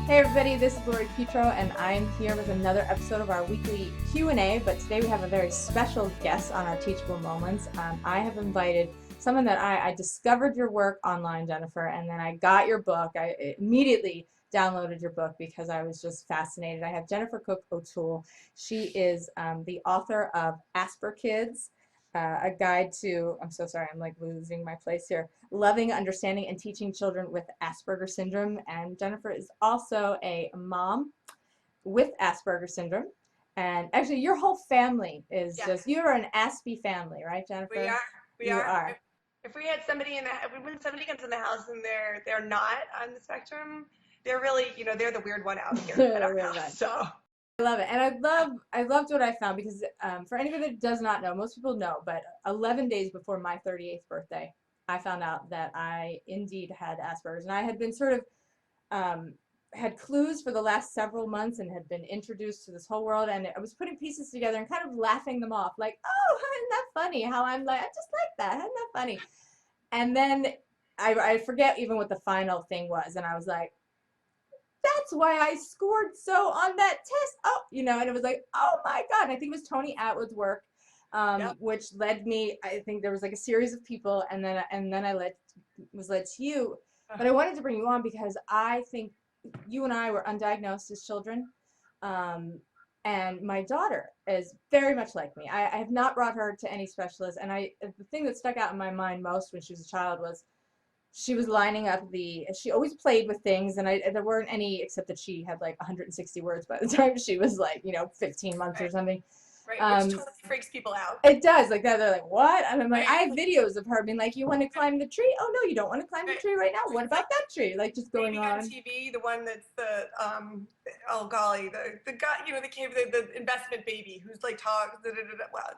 Hey everybody, this is Lori Petro, and I'm here with another episode of our weekly Q&A, but today we have a very special guest on our Teachable Moments. I have invited someone that I discovered your work online, Jennifer, and then I got your book. I immediately downloaded your book because I was just fascinated. I have Jennifer Cook O'Toole. She is the author of Aspergers, a guide to, I'm so sorry, I'm like losing my place here, loving, understanding, and teaching children with Asperger syndrome. And Jennifer is also a mom with Asperger syndrome. And actually, your whole family is Yeah, just, you're an Aspie family, right, we Jennifer? are. We You are. are. If we had somebody when somebody comes in the house and they're not on the spectrum, they're really, they're the weird one out here at The our weird house. one. So I love it. And I loved what I found because for anybody that does not know, most people know, but 11 days before my 38th birthday, I found out that I indeed had Asperger's. And I had been sort of um, had clues for the last several months and had been introduced to this whole world, and I was putting pieces together and kind of laughing them off, like, oh, isn't that funny? How I'm like, I just like that. Isn't that funny? And then I forget even what the final thing was, and I was like, that's why I scored so on that test. Oh, and it was like, oh my God. And I think it was Tony Atwood's work, yep. which led me, I think there was like a series of people, and then I was led to you. But I wanted to bring you on because I think you and I were undiagnosed as children. Um, and my daughter is very much like me. I have not brought her to any specialist. And the thing that stuck out in my mind most when she was a child was she was lining up she always played with things, and there weren't any except that she had like 160 words by the time she was like 15 months or Right. something. Right. Which um totally freaks people out. it does, like that. They're like, what? And I'm like, I Right. have videos of her being like, you want to climb the tree? Oh no, you don't want to climb the Right. tree right now. What about that tree? Like, just going Baby on on. TV, the one that's the oh golly, the guy, the investment baby who's like talks. Well,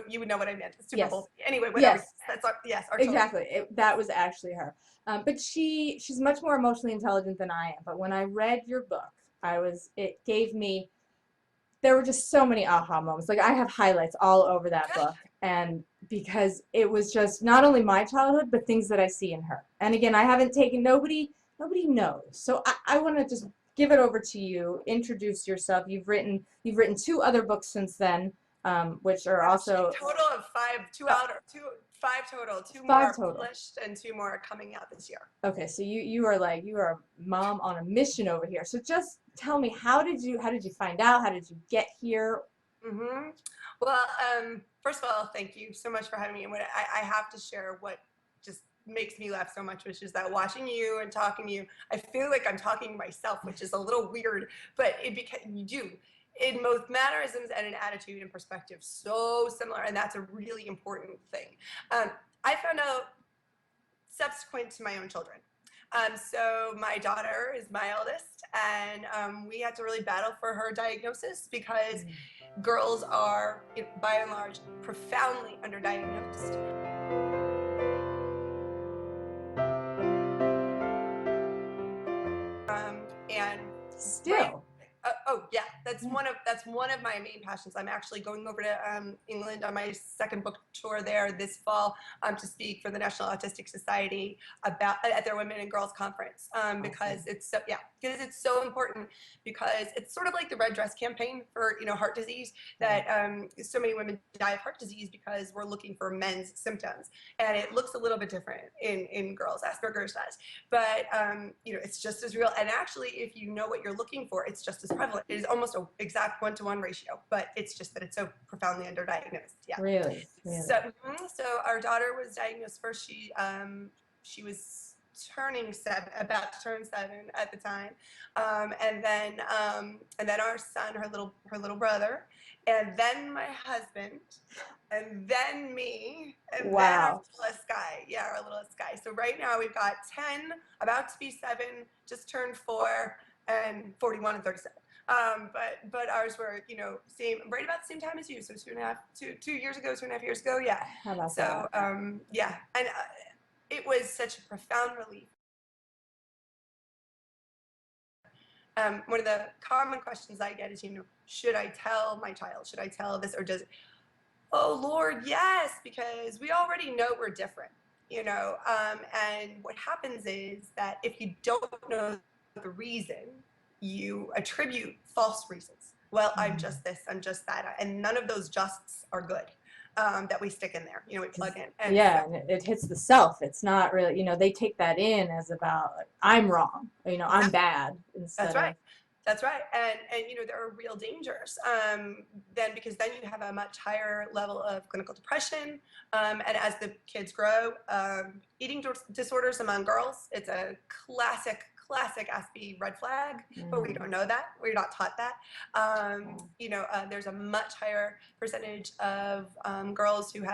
you would know what I meant. The Super Yes. Bowl. Anyway, whatever. Yes, That's our children. exactly. That was actually her. But she's much more emotionally intelligent than I am. But when I read your book, it gave me, there were just so many aha moments. Like, I have highlights all over that book, and because it was just not only my childhood, but things that I see in her. And again, I haven't taken, nobody knows. So I want to just give it over to you. Introduce yourself. You've written two other books since then, which are Actually, also total of five, uh, five total. Two more five are total. published, and two more are coming out this year. Okay, so you are a mom on a mission over here. So just tell me, how did you find out? How did you get here? Hmm. Well, first of all, thank you so much for having me. And I have to share what just makes me laugh so much, which is that watching you and talking to you, I feel like I'm talking to myself, which is a little weird, but you do in both mannerisms and in attitude and perspective, so similar, and that's a really important thing. Um, I found out subsequent to my own children. So my daughter is my eldest, and we had to really battle for her diagnosis because girls are, by and large, profoundly underdiagnosed. And right, Still. oh yeah, that's one of my main passions. I'm actually going over to England on my second book tour there this fall to speak for the National Autistic Society about at their Women and Girls Conference because because it's so important, because it's sort of like the red dress campaign for heart disease, that so many women die of heart disease because we're looking for men's symptoms, and it looks a little bit different in girls. Asperger's does, but it's just as real. And actually, if you know what you're looking for, it's just as prevalent. It is almost an exact 1-to-1 ratio, but it's just that it's so profoundly underdiagnosed. Yeah. Really? So, so our daughter was diagnosed first. She was about to turn 7 at the time, and then our son, her little brother, and then my husband, and then me, and then our Wow. littlest guy. Yeah, our littlest guy. So right now we've got 10, about to be 7, just turned 4, and 41 and 37. But ours were same, right about the same time as you. So 2.5 years ago, 2.5 years ago. Yeah. How about So that? yeah, and it was such a profound relief. One of the common questions I get is, should I tell my child? Should I tell this, or does it? Oh Lord, yes, because we already know we're different, and what happens is that if you don't know the reason, you attribute false reasons. Well, I'm Mm. just this, I'm just that, and none of those justs are good, that we stick in there, we plug in. And so Yeah, and it hits the self. It's not really, they take that in as about like, I'm wrong, I'm bad that's instead right. of. That's right. And there are real dangers, then, because then you have a much higher level of clinical depression. And as the kids grow, eating disorders among girls, it's a classic ASPE red flag, but we don't know that. We're not taught that. There's a much higher percentage of girls who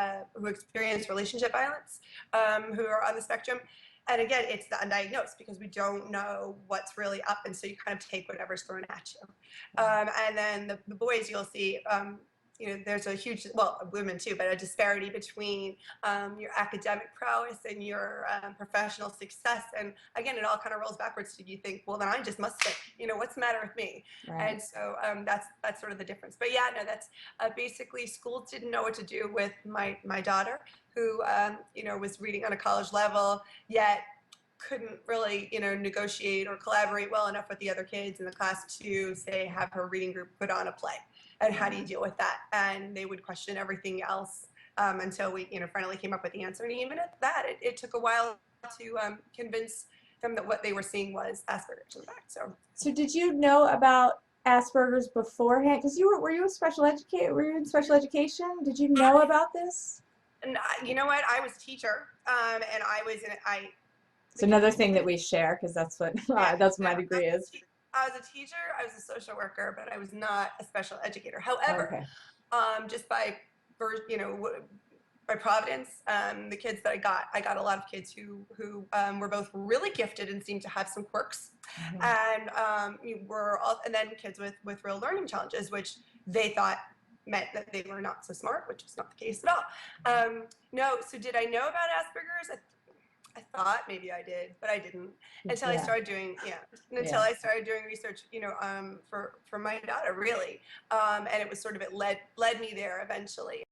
experience relationship violence, who are on the spectrum. And again, it's the undiagnosed because we don't know what's really up, and so you kind of take whatever's thrown at you. And then the boys, you'll see, there's a huge, well, women too, but a disparity between your academic prowess and your professional success. And again, it all kind of rolls backwards to you think, well, then I just must think, what's the matter with me? Right. And so that's sort of the difference. But yeah, no, that's basically schools didn't know what to do with my daughter, who was reading on a college level, yet couldn't really negotiate or collaborate well enough with the other kids in the class to say have her reading group put on a play. And how do you deal with that? And they would question everything else, until we finally came up with the answer. And even at that, it took a while to convince them that what they were seeing was Aspergers, in fact. So did you know about Asperger's beforehand? Because were you a special educator? Were you in special education? Did you know about this? And you know what? I was a teacher, and I was in It's another thing that we share because that's what yeah, that's what no, my degree is. I was a teacher, I was a social worker, but I was not a special educator. However, Okay. just by by providence, the kids that I got a lot of kids who were both really gifted and seemed to have some quirks, and and then kids with real learning challenges, which they thought meant that they were not so smart, which was not the case at all. No, so did I know about Asperger's? I thought maybe I did, but I didn't until I started doing I started doing research, for my daughter, really, and it was sort of it led me there eventually.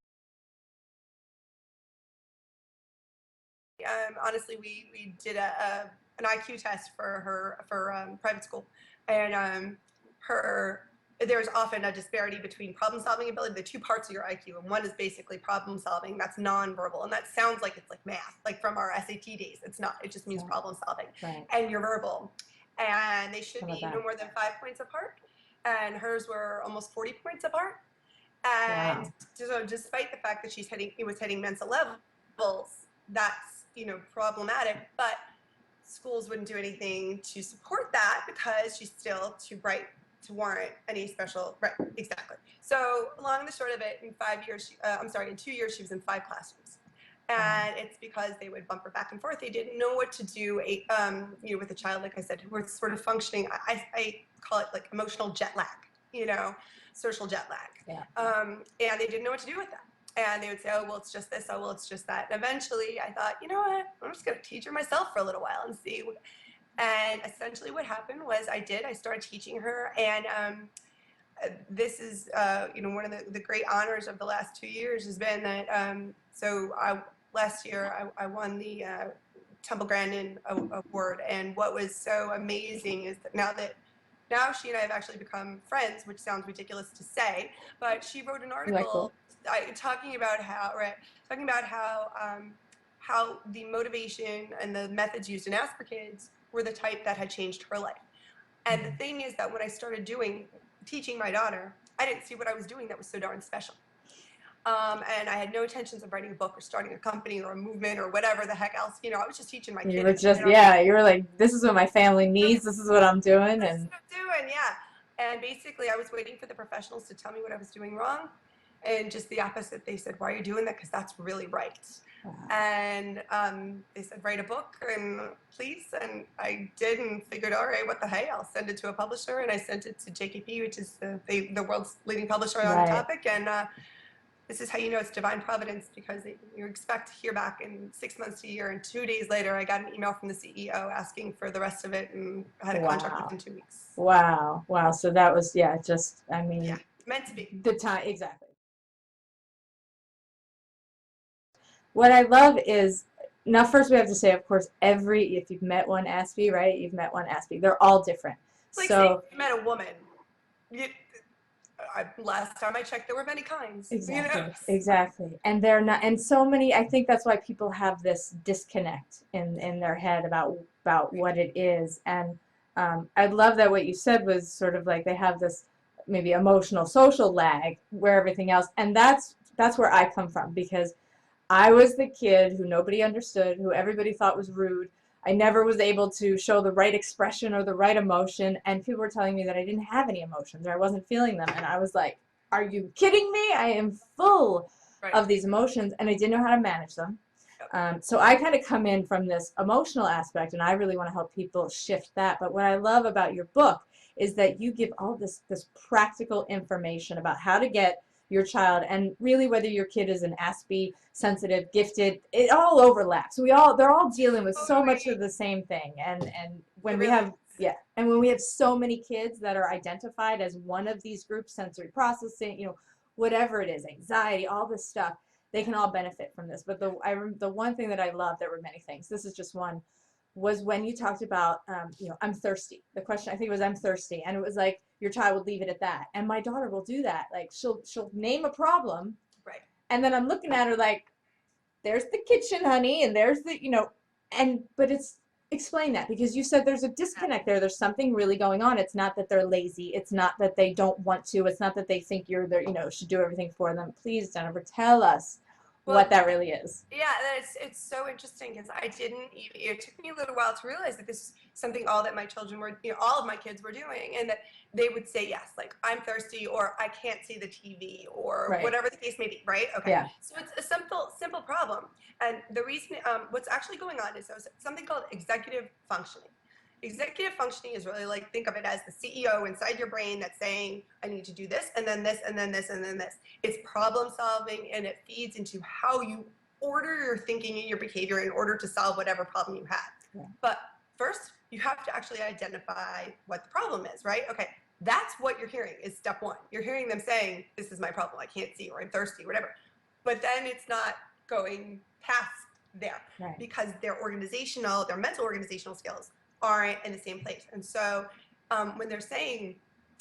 Honestly, we did an IQ test for her for private school, and her there's often a disparity between problem solving ability, the two parts of your IQ, and one is basically problem solving. That's nonverbal, and that sounds like it's like math, like from our SAT days. It's not. It just means problem solving. Right. And your verbal, and they should Some be of that. no more than 5 points apart, and hers were almost 40 points apart. And Wow. so, despite the fact that it was hitting mental levels, that's problematic. But schools wouldn't do anything to support that because she's still too bright to warrant any special. Right, exactly. So long and the short of it, in 2 years, she was in 5 classrooms. And it's because they would bump her back and forth. They didn't know what to do, with a child, like I said, who was sort of functioning. I call it like emotional jet lag, social jet lag. Yeah. And they didn't know what to do with that. And they would say, oh, well, it's just this. Oh, well, it's just that. And eventually I thought, you know what? I'm just going to teach her myself for a little while and see. And essentially what happened was I started teaching her. And this is, one of the great honors of the last 2 years has been that, last year I won the Temple Grandin Award. And what was so amazing is that now she and I have actually become friends, which sounds ridiculous to say, but she wrote an article talking about how the motivation and the methods used in Asper Kids were the type that had changed her life. And the thing is that when I started teaching my daughter, I didn't see what I was doing that was so darn special. And I had no intentions of writing a book or starting a company or a movement or whatever the heck else. I was just teaching my kids. You were you were like, this is what my family needs. This is what I'm doing. This is what I'm doing, yeah. And basically, I was waiting for the professionals to tell me what I was doing wrong. And just the opposite. They said, why are you doing that? Because that's really right. Wow. And they said, write a book, and please. And I did, and figured, all right, what the hey, I'll send it to a publisher. And I sent it to JKP, which is the world's leading publisher on the topic. And this is how you know it's divine providence, because you expect to hear back in 6 months to a year. And 2 days later, I got an email from the CEO asking for the rest of it, and I had a contract within 2 weeks. Wow. Wow. So that was, Meant to be. The time, exactly. What I love is, now first we have to say, of course, if you've met one Aspie, right? You've met one Aspie. They're all different. It's like saying So you met a woman. You, last time I checked, there were many kinds. You know. exactly, exactly. And they're not, and so many, I think that's why people have this disconnect in their head about what it is. And I love that what you said was sort of like they have this maybe emotional social lag where everything else, and that's where I come from, because I was the kid who nobody understood, who everybody thought was rude. I never was able to show the right expression or the right emotion, and people were telling me that I didn't have any emotions or I wasn't feeling them, and I was like, are you kidding me? I am full Right. of these emotions, and I didn't know how to manage them. Yep. So I kind of come in from this emotional aspect, and I really want to help people shift that. But what I love about your book is that you give all this practical information about how to get your child, and really whether your kid is an Aspie, sensitive, gifted, it all overlaps. They're all dealing with so much Totally. of the same thing. And when It we really have is. yeah, and when we have so many kids that are identified as one of these groups, sensory processing, whatever it is, anxiety, all this stuff, they can all benefit from this. But the one thing that I love, there were many things, this is just one, was when you talked about, I'm thirsty. The question, I think it was, I'm thirsty. And it was like, your child would leave it at that. And my daughter will do that. Like she'll name a problem. Right. And then I'm looking at her like, there's the kitchen, honey. And there's but it's, explain that, because you said there's a disconnect there. There's something really going on. It's not that they're lazy. It's not that they don't want to. It's not that they think you're there, should do everything for them. Please, Jennifer, tell us Well, what that really is. yeah, it's so interesting because I didn't. It took me a little while to realize that this is something all that my children were, all of my kids were doing, and that they would say yes, like I'm thirsty, or I can't see the TV, or Right. whatever the case may be. Right? Okay. Yeah. So it's a simple problem, and the reason, what's actually going on is there's something called executive functioning. Executive functioning is really like, think of it as the CEO inside your brain that's saying, I need to do this, and then this, and then this, and then this. It's problem solving, and it feeds into how you order your thinking and your behavior in order to solve whatever problem you have. Yeah. But first, you have to actually identify what the problem is, right? Okay, that's what you're hearing is step one. You're hearing them saying, this is my problem, I can't see, or I'm thirsty, whatever. But then it's not going past there, Right. because their mental organizational skills aren't in the same place. And so when they're saying,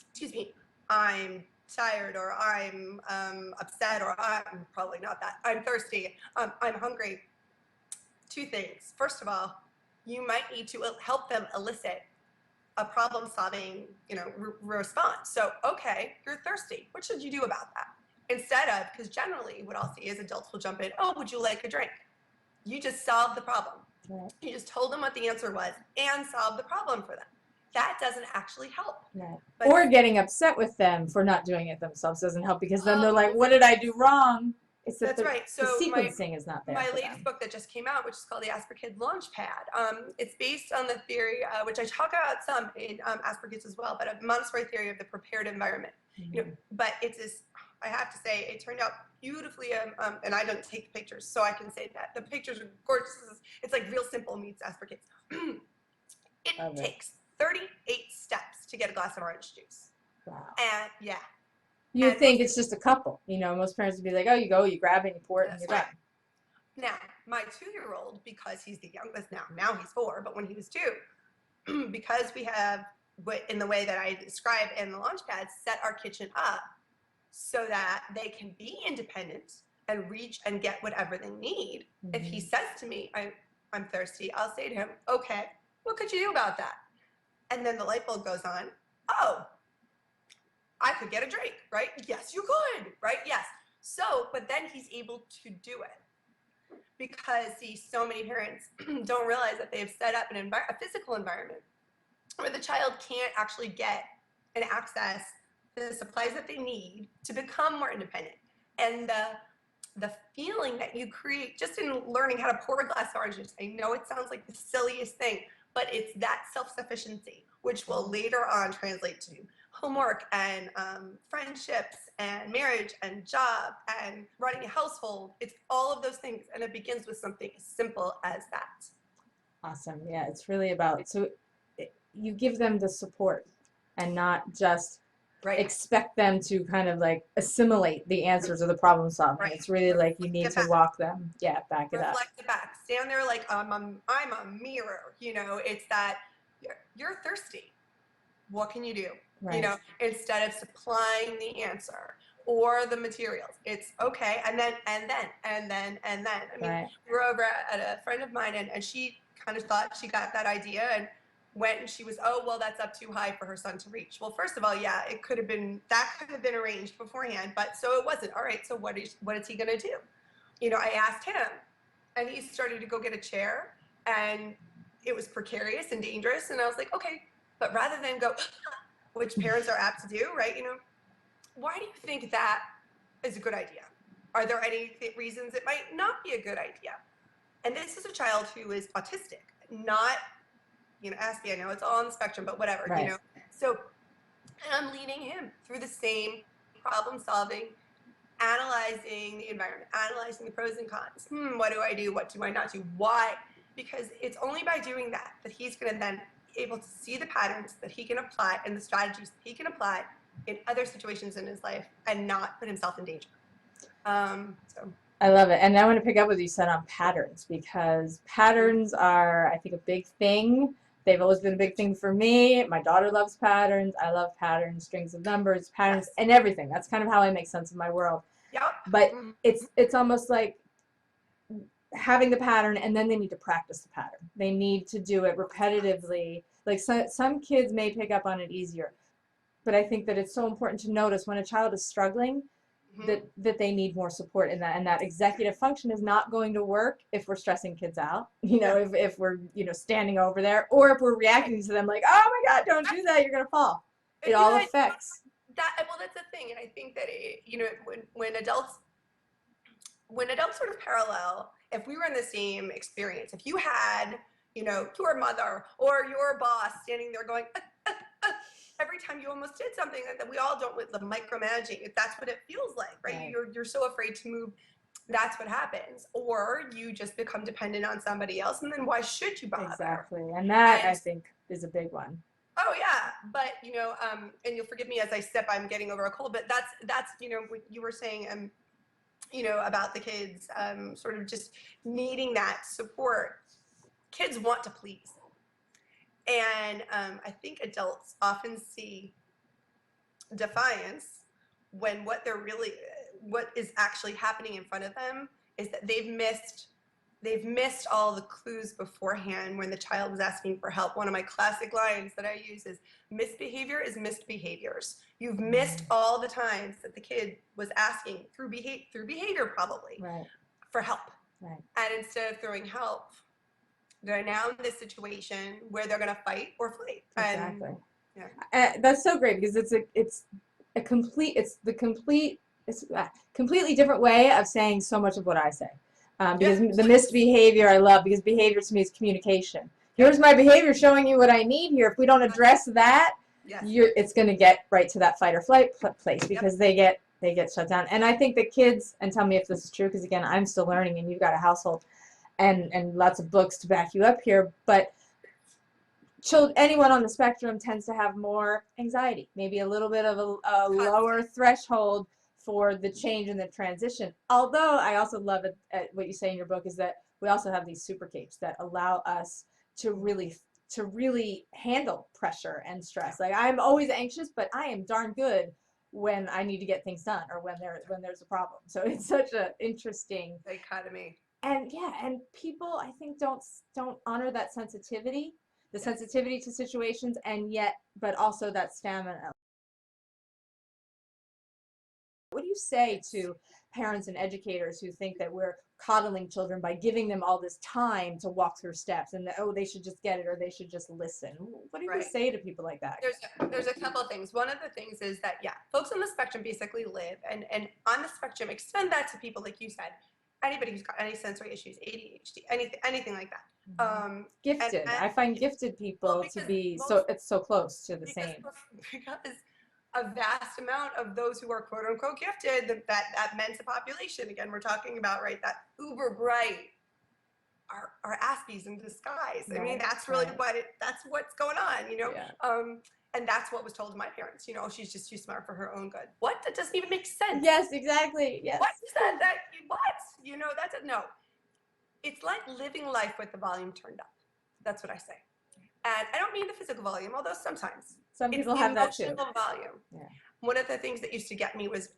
excuse me, I'm tired, or I'm upset, or I'm probably not that, I'm thirsty, I'm hungry, two things. First of all, you might need to help them elicit a problem solving, response. So, okay, you're thirsty. What should you do about that? Instead of, because generally what I'll see is adults will jump in, oh, would you like a drink? You just solved the problem. Right. You just told them what the answer was and solved the problem for them. That doesn't actually help. Right. But Or getting upset with them for not doing it themselves doesn't help, because then they're like, oh, what did I do wrong? It's that that's right. the So sequencing is not there my for latest them. book that just came out, which is called the Asperkid Launchpad, it's based on the theory, which I talk about some in Aspergers as well, but a Montessori theory of the prepared environment. Mm-hmm. But it's this, I have to say, it turned out beautifully, and I don't take pictures, so I can say that the pictures are gorgeous. It's like real simple meets Aspergers. It takes 38 steps to get a glass of orange juice. Wow. And yeah. You And think it's just a couple. Most parents would be like, oh, you go, you grab it, you pour it, and you're done. Now, my 2-year-old, because he's the youngest now he's 4, but when he was 2, because we have, in the way that I describe in the Launchpad, set our kitchen up so that they can be independent and reach and get whatever they need. Mm-hmm. If he says to me, I'm thirsty, I'll say to him, okay, what could you do about that? And then the light bulb goes on, oh, I could get a drink, right? Yes, you could, right? Yes. So, but then he's able to do it. Because, see, so many parents don't realize that they've set up a physical environment where the child can't actually get and access the supplies that they need to become more independent. And the feeling that you create just in learning how to pour a glass of orange juice, I know it sounds like the silliest thing, but it's that self-sufficiency, which will later on translate to homework and friendships and marriage and job and running a household. It's all of those things, and it begins with something as simple as that. Awesome. Yeah, it's really about, so you give them the support and not just expect them to kind of like assimilate the answers or the problem solving. Right. It's really like you need to walk them, back it up. Reflect it back. Stand there like I'm a mirror. It's that you're thirsty. what can you do? Right. Instead of supplying the answer or the materials, it's okay. And then. I mean, Right. we were over at a friend of mine, and she kind of thought she got that idea and went, and she was, oh, well, that's up too high for her son to reach. Well, first of all, yeah, that could have been arranged beforehand, but so it wasn't. All right, so what is he going to do? I asked him, and he started to go get a chair, and it was precarious and dangerous. And I was like, okay, but rather than go, which parents are apt to do, right? Why do you think that is a good idea? Are there any reasons it might not be a good idea? And this is a child who is autistic, not, Aspie. I know it's all on the spectrum, but whatever, Right. So, and I'm leading him through the same problem solving, analyzing the environment, analyzing the pros and cons. What do I do? What do I not do? Why? Because it's only by doing that he's going to then able to see the patterns that he can apply and the strategies that he can apply in other situations in his life and not put himself in danger. So I love it. And I want to pick up what you said on patterns, because patterns are, I think, a big thing. They've always been a big thing for me. My daughter loves patterns. I love patterns, strings of numbers, patterns, yes, and everything. That's kind of how I make sense of my world. yep, But it's almost like having the pattern, and then they need to practice the pattern. They need to do it repetitively. Like some kids may pick up on it easier, but I think that it's so important to notice when a child is struggling that they need more support in that, and that executive function is not going to work if we're stressing kids out, if we're standing over there, or if we're reacting to them like, oh my god, don't do that, you're gonna fall. It all affects that. Well, that's the thing, and I think that when adults sort of parallel, if we were in the same experience, if you had your mother or your boss standing there going every time you almost did something that we all don't, with the micromanaging, if that's what it feels like, right? You're so afraid to move, that's what happens. Or you just become dependent on somebody else, and then why should you bother? exactly. And that, I think, is a big one. Oh yeah, but and you'll forgive me as I sip, I'm getting over a cold, but that's what you were saying, about the kids sort of just needing that support. Kids want to please. And I think adults often see defiance when what is actually happening in front of them is that they've missed all the clues beforehand when the child was asking for help. One of my classic lines that I use is, misbehavior is missed behaviors. You've missed all the times that the kid was asking through behavior probably for help. Right. And instead of throwing help, they're now in this situation where they're going to fight or flee. Exactly. And, yeah. That's so great, because it's a completely different way of saying so much of what I say. Because the missed behavior I love, because behavior to me is communication. Here's my behavior showing you what I need here. If we don't address that, it's going to get right to that fight or flight place, because they get shut down. And I think that kids, and tell me if this is true, because again, I'm still learning, and you've got a household and lots of books to back you up here, but anyone on the spectrum tends to have more anxiety, maybe a little bit of a lower threshold for the change and the transition. Although I also love it, what you say in your book, is that we also have these super capes that allow us to really handle pressure and stress. Like, I'm always anxious, but I am darn good when I need to get things done, or when there's a problem. So it's such an interesting dichotomy. And people, I think, don't honor that sensitivity, the sensitivity to situations, but also that stamina. What do you say to parents and educators who think that we're coddling children by giving them all this time to walk through steps, and that, they should just get it, or they should just listen? What do you say to people like that? There's a couple of things. One of the things is that, folks on the spectrum basically live, and on the spectrum, extend that to people, like you said, anybody who's got any sensory issues, ADHD, anything like that. Gifted. I find gifted people to be it's so close to the same. Because a vast amount of those who are quote unquote gifted, that mensa population, again, we're talking about, right, that uber bright, are Aspies in disguise. I mean, that's really that's what's going on, and that's what was told to my parents. She's just too smart for her own good. What? That doesn't even make sense. Yes, exactly. Yes. What is that? That's no. It's like living life with the volume turned up. That's what I say. And I don't mean the physical volume, although sometimes. Some It's people the have that too. emotional volume. Yeah. One of the things that used to get me was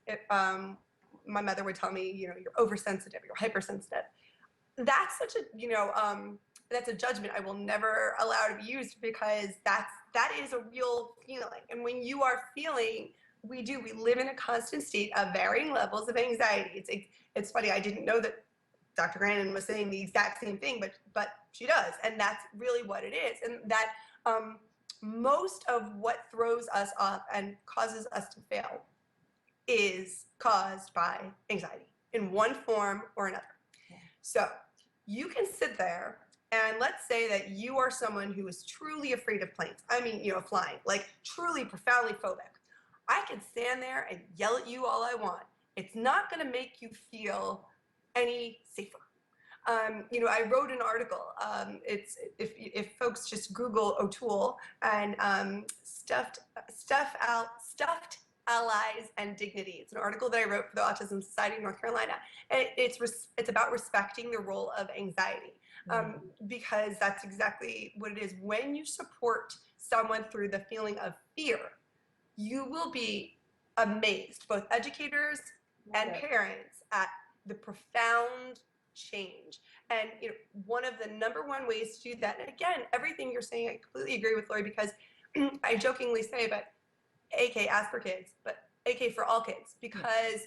my mother would tell me, you're oversensitive, you're hypersensitive. That's such a, that's a judgment I will never allow to be used, because that is a real feeling. And when you are feeling, we live in a constant state of varying levels of anxiety. It's funny, I didn't know that Dr. Grannon was saying the exact same thing, but she does, and that's really what it is. And that most of what throws us off and causes us to fail is caused by anxiety in one form or another. Yeah. So you can sit there, and let's say that you are someone who is truly afraid of planes. I mean, flying, like truly profoundly phobic. I can stand there and yell at you all I want. It's not going to make you feel any safer. I wrote an article. It's if folks just Google O'Toole and stuffed allies and dignity. It's an article that I wrote for the Autism Society of North Carolina, and it's about respecting the role of anxiety, because that's exactly what it is. When you support someone through the feeling of fear, you will be amazed, both educators and parents, at the profound change. And one of the number one ways to do that, and again, everything you're saying, I completely agree with, Lori, because I jokingly say, but AK Aspergers, but AK for all kids, because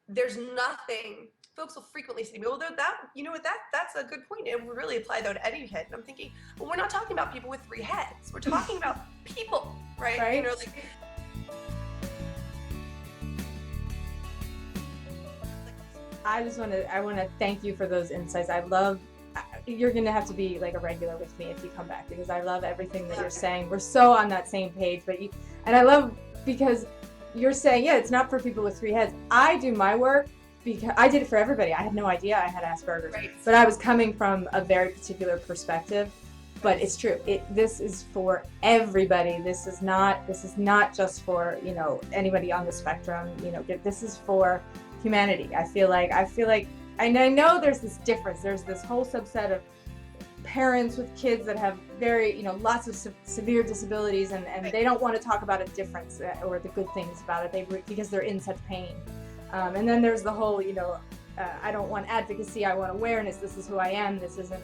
there's nothing. Folks will frequently say to me, well, that's a good point. It would really apply though to any kid. And I'm thinking, well, we're not talking about people with 3 heads. We're talking about people, right? Right. I want to thank you for those insights. You're going to have to be like a regular with me if you come back, because I love everything that you're saying. We're so on that same page, and I love, because you're saying, yeah, it's not for people with 3 heads. I do my work because I did it for everybody. I had no idea I had Asperger's, right. But I was coming from a very particular perspective. But it's true. This is for everybody. This is not just for, anybody on the spectrum. This is for humanity. I feel like, and I know there's this difference. There's this whole subset of parents with kids that have very, lots of severe disabilities, and they don't want to talk about a difference or the good things about it, because they're in such pain. And then there's the whole, I don't want advocacy, I want awareness, this is who I am, this isn't.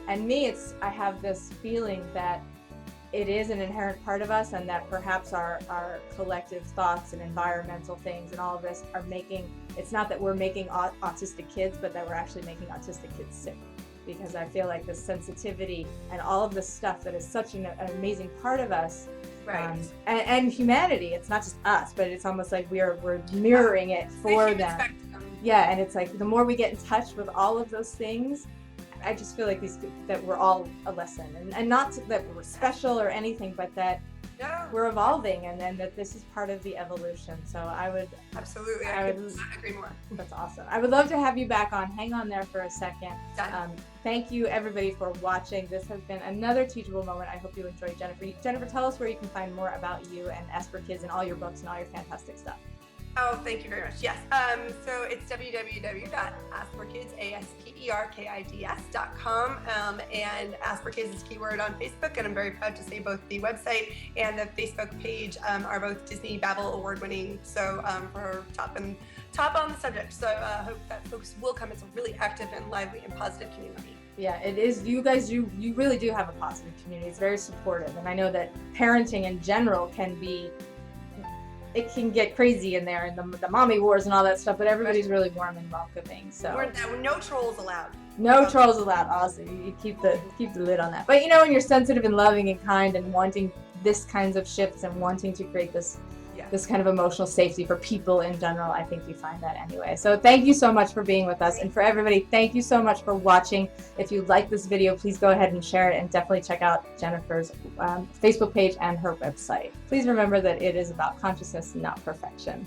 And me, I have this feeling that it is an inherent part of us, and that perhaps our collective thoughts and environmental things and all of this are making, it's not that we're making autistic kids, but that we're actually making autistic kids sick. Because I feel like the sensitivity and all of this stuff that is such an amazing part of us, right. And humanity, it's not just us, but it's almost like we're mirroring it for them. Yeah, and it's like the more we get in touch with all of those things, I just feel like that we're all a lesson, and not that we're special or anything, but that we're evolving, and that this is part of the evolution. So I would absolutely, I would not agree more. That's awesome. I would love to have you back on. Hang on there for a second. Thank you everybody for watching. This has been another teachable moment. I hope you enjoyed. Jennifer, tell us where you can find more about you and Asperkids and all your books and all your fantastic stuff. Oh, thank you very much. Yes. So it's www.asperkids.com, and Asperkids is keyword on Facebook, and I'm very proud to say both the website and the Facebook page are both Disney Babel award-winning. So for top on the subject. So I hope that folks will come. It's a really active and lively and positive community. Yeah, it is. You guys, you really do have a positive community. It's very supportive, and I know that parenting in general it can get crazy in there, and the mommy wars and all that stuff, but everybody's really warm and welcoming. So no trolls allowed. No trolls allowed. Awesome. You keep the lid on that. But when you're sensitive and loving and kind and wanting this kinds of shifts and wanting to create this kind of emotional safety for people in general, I think you find that anyway. So thank you so much for being with us, and for everybody, thank you so much for watching. If you like this video, please go ahead and share it, and definitely check out Jennifer's Facebook page and her website. Please remember that it is about consciousness, not perfection.